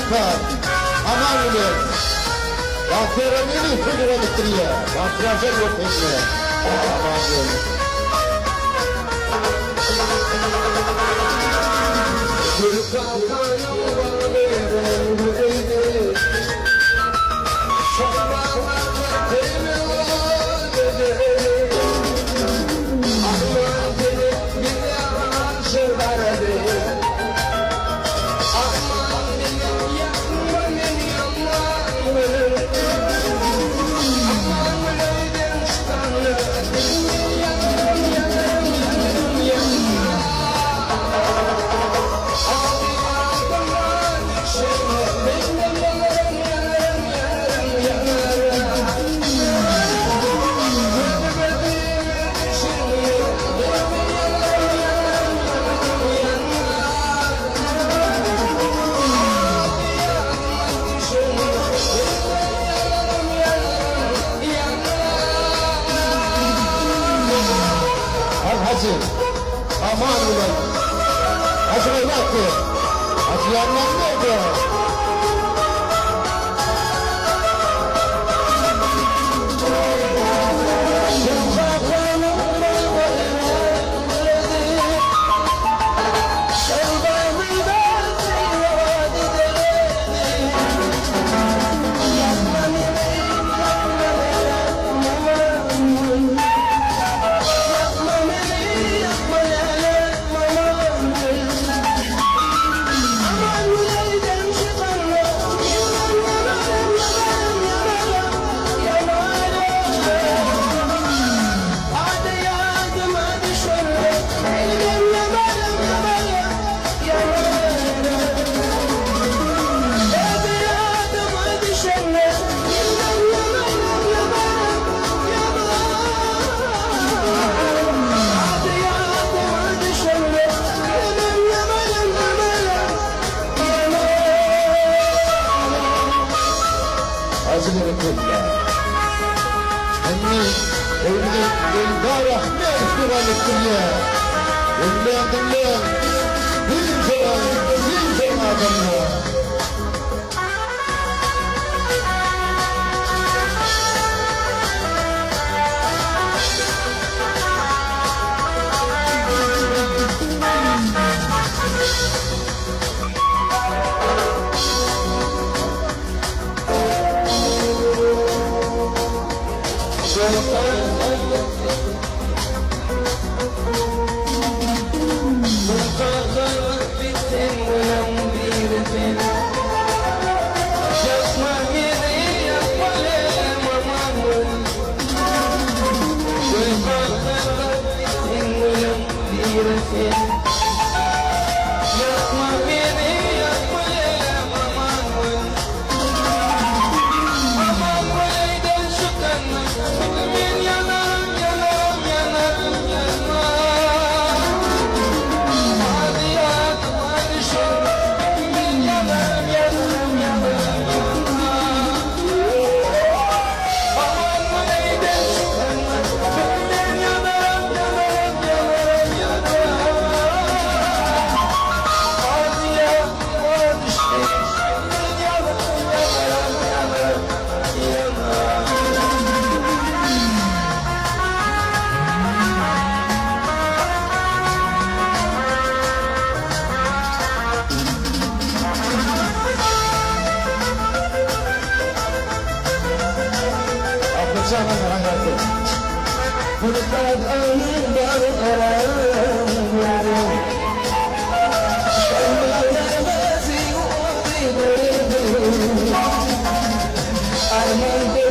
Amerika, Amanuel, Bahtiyar Emini, Fıdır'a bitiriyor. Bahtiyar yok etmeye. Amanuel. Gül kalkanım var veren bu eydi. Şoflarla teymi var dedi. Aman dedi bir yalan şeyler dedi. Aman benim yakma beni yanlarım. Aman öyleydim şutanlı. Yanarım yanarım yanarım yanarım. Abi yardıma düşene. Benim yanarım yanarım yanarım yanarım. Böyle bir düşünüyor. Benim yanarım yanarım yanarım yanarım. Hacı, aman ulan, Hacı evlattı, Hacı yandan nerede? Hacıları kutla. Anne, evli, evli, rahmet kuralıktır ya. Evli adamlar, bir zaman adamlar. I'm